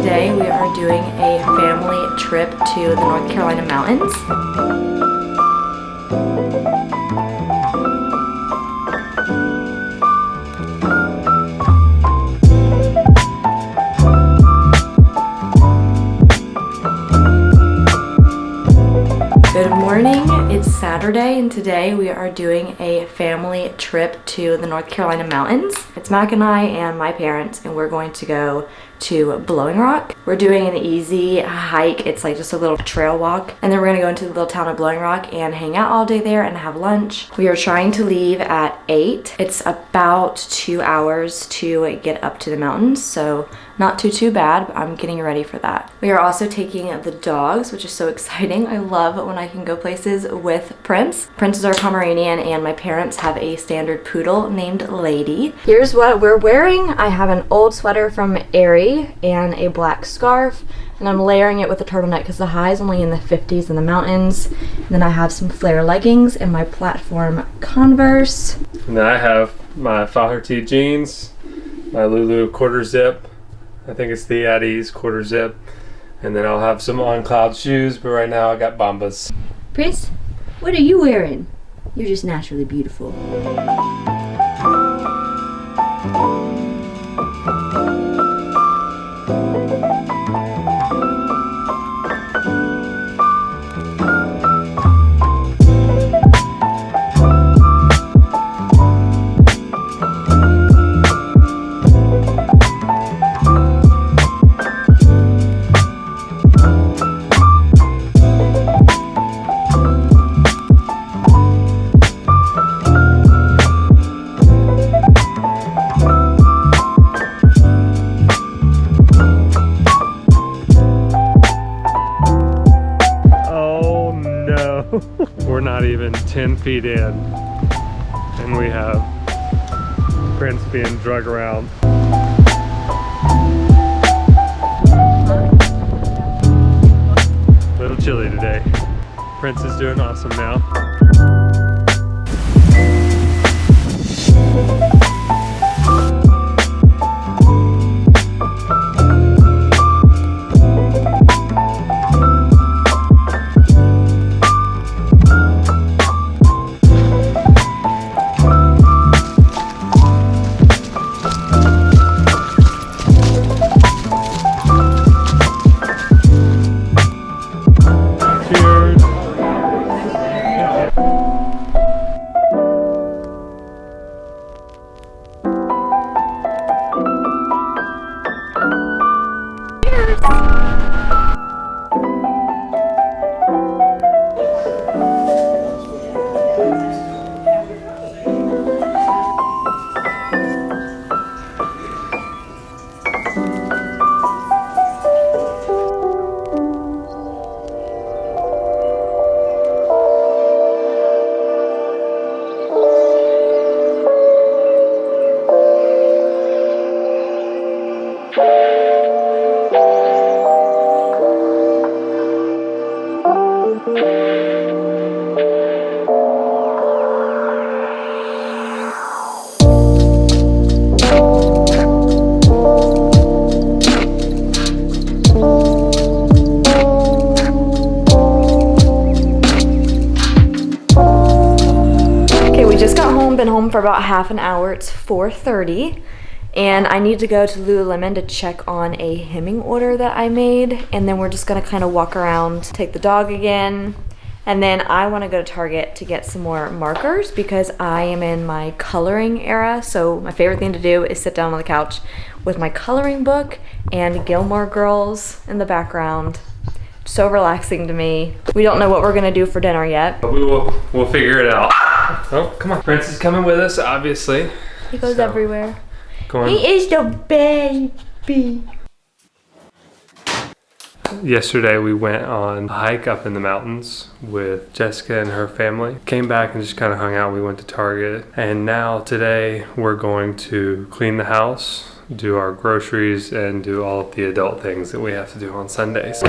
today we are doing a family trip to the North Carolina mountains. Good morning, it's Saturday and today we are doing a family trip to the North Carolina mountains. It's Mac and I and my parents, and we're going to go to Blowing Rock. We're doing an easy hike. It's like just a little trail walk, and then we're gonna go into the little town of Blowing Rock and hang out all day there and have lunch. We are trying to leave at 8. It's about 2 hours to get up to the mountains, so not too bad, but I'm getting ready for that. We are also taking the dogs, which is so exciting. I love when I can go places with Prince. Prince is our Pomeranian, and my parents have a standard poodle named Lady. Here's what we're wearing. I have an old sweater from Aerie and a black scarf, and I'm layering it with a turtleneck because the high is only in the 50s in the mountains. And then I have some flare leggings and my platform Converse. And then I have my Father T jeans, my Lulu quarter zip. I think it's the at ease quarter zip. And then I'll have some on cloud shoes, but right now I got Bombas. Prince, what are you wearing? You're just naturally beautiful. We're not even 10 feet in, and we have Prince being drug around. A little chilly today. Prince is doing awesome now. Been home for about half an hour. It's 4:30 and I need to go to Lululemon to check on a hemming order that I made, and then we're just gonna kind of walk around, take the dog again, and then I want to go to Target to get some more markers because I am in my coloring era. So my favorite thing to do is sit down on the couch with my coloring book and Gilmore Girls in the background. So relaxing to me. We don't know what we're gonna do for dinner yet, but we'll figure it out. Oh, come on. Prince is coming with us, obviously. He goes everywhere. Go on. He is the baby. Yesterday we went on a hike up in the mountains with Jessica and her family. Came back and just kind of hung out. We went to Target. And now today we're going to clean the house, do our groceries, and do all of the adult things that we have to do on Sundays.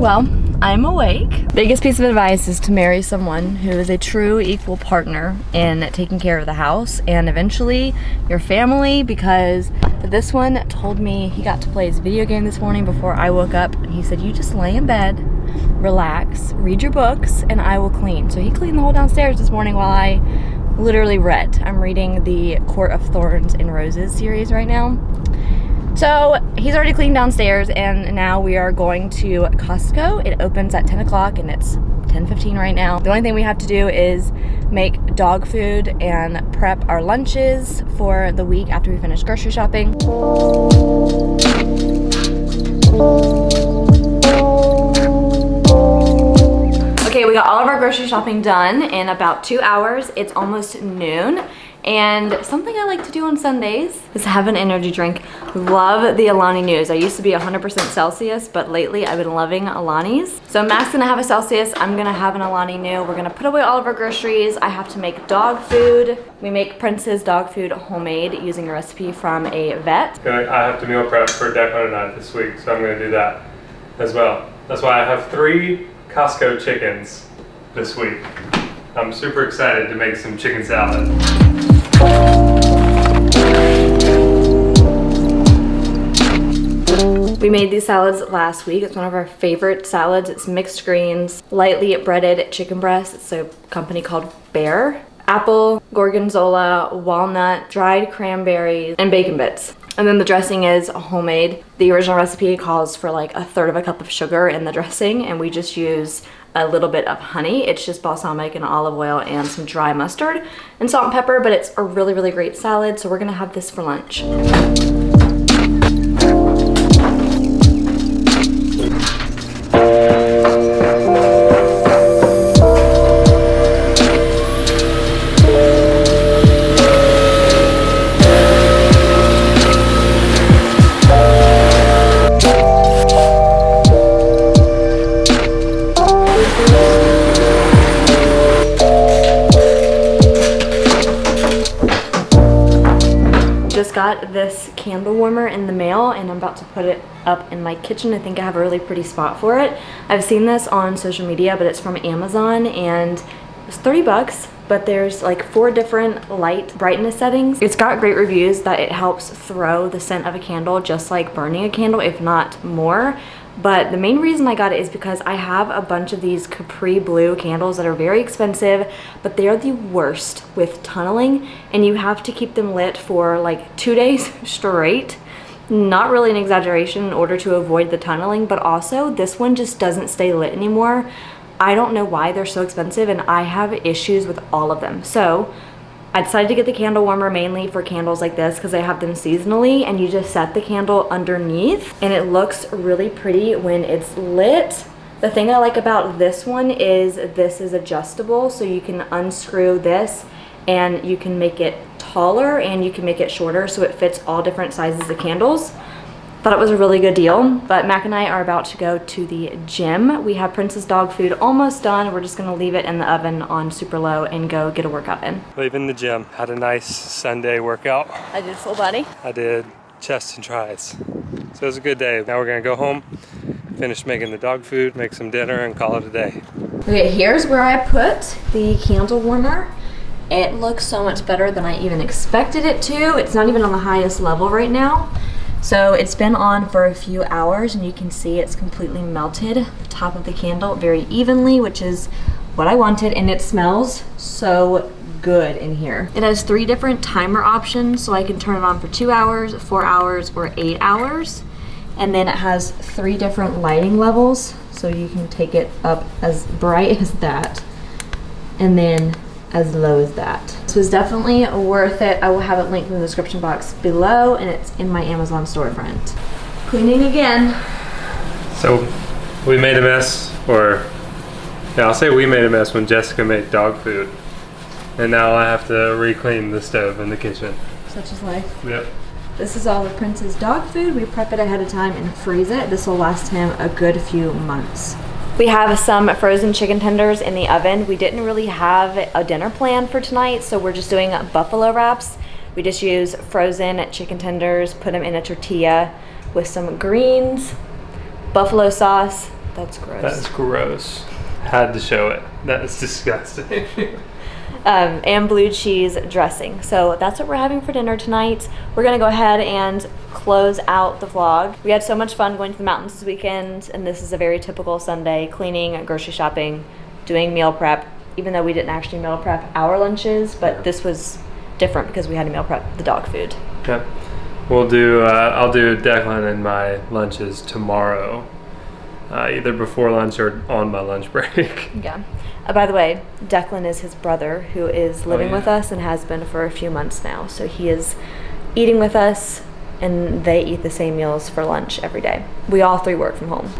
Well, I'm awake. Biggest piece of advice is to marry someone who is a true equal partner in taking care of the house and eventually your family, because this one told me he got to play his video game this morning before I woke up, and he said, you just lay in bed, relax, read your books, and I will clean. So he cleaned the whole downstairs this morning while I literally read. I'm reading the Court of Thorns and Roses series right now. So he's already cleaned downstairs, and now we are going to Costco. It opens at 10 o'clock and it's 10:15 right now. The only thing we have to do is make dog food and prep our lunches for the week after we finish grocery shopping. Okay, we got all of our grocery shopping done in about 2 hours. It's almost noon. And something I like to do on Sundays is have an energy drink. Love the Alani News. I used to be 100% Celsius, but lately I've been loving Alani's. So Matt's gonna have a Celsius, I'm gonna have an Alani New. We're gonna put away all of our groceries. I have to make dog food. We make Prince's dog food homemade using a recipe from a vet. I have to meal prep for Declan and I this week, so I'm gonna do that as well. That's why I have 3 Costco chickens this week. I'm super excited to make some chicken salad. We made these salads last week. It's one of our favorite salads. It's mixed greens, lightly breaded chicken breast. It's a company called Bear. Apple, gorgonzola, walnut, dried cranberries, and bacon bits. And then the dressing is homemade. The original recipe calls for like 1/3 cup of sugar in the dressing, and we just use a little bit of honey. It's just balsamic and olive oil and some dry mustard and salt and pepper, but it's a really, really great salad, so we're gonna have this for lunch. Just got this candle warmer in the mail and I'm about to put it up in my kitchen. I think I have a really pretty spot for it. I've seen this on social media, but it's from Amazon and it's 30 bucks, but there's like 4 different light brightness settings. It's got great reviews that it helps throw the scent of a candle just like burning a candle, if not more. But the main reason I got it is because I have a bunch of these Capri Blue candles that are very expensive, but they are the worst with tunneling, and you have to keep them lit for like 2 days straight. Not really an exaggeration in order to avoid the tunneling, but also this one just doesn't stay lit anymore. I don't know why they're so expensive, and I have issues with all of them. So I decided to get the candle warmer mainly for candles like this because I have them seasonally, and you just set the candle underneath and it looks really pretty when it's lit. The thing I like about this one is this is adjustable, so you can unscrew this and you can make it taller and you can make it shorter so it fits all different sizes of candles. Thought it was a really good deal. But Mac and I are about to go to the gym. We have Prince's dog food almost done. We're just gonna leave it in the oven on super low and go get a workout in. Leaving the gym. Had a nice Sunday workout. I did full body. I did chest and tris. So it was a good day. Now we're gonna go home, finish making the dog food, make some dinner, and call it a day. Okay, here's where I put the candle warmer. It looks so much better than I even expected it to. It's not even on the highest level right now. So it's been on for a few hours and you can see it's completely melted the top of the candle very evenly, which is what I wanted, and it smells so good in here. It has 3 different timer options, so I can turn it on for 2 hours, 4 hours, or 8 hours. And then it has 3 different lighting levels, so you can take it up as bright as that and then as low as that. This was definitely worth it. I will have it linked in the description box below, and it's in my Amazon storefront. Cleaning again. So we made a mess, or yeah, I'll say we made a mess when Jessica made dog food. And now I have to re-clean the stove in the kitchen. Such is life. Yep. This is all of Prince's dog food. We prep it ahead of time and freeze it. This will last him a good few months. We have some frozen chicken tenders in the oven. We didn't really have a dinner plan for tonight, so we're just doing buffalo wraps. We just use frozen chicken tenders, put them in a tortilla with some greens, buffalo sauce, That's gross. That's gross. Had to show it. That is disgusting. And blue cheese dressing. So that's what we're having for dinner tonight. We're gonna go ahead and close out the vlog. We had so much fun going to the mountains this weekend, and this is a very typical Sunday: cleaning, grocery shopping, doing meal prep, even though we didn't actually meal prep our lunches, but this was different because we had to meal prep the dog food. Yep. We'll do, I'll do Declan and my lunches tomorrow, either before lunch or on my lunch break. Yeah. By the way, Declan is his brother who is living with us and has been for a few months now. So he is eating with us, and they eat the same meals for lunch every day. We all three work from home.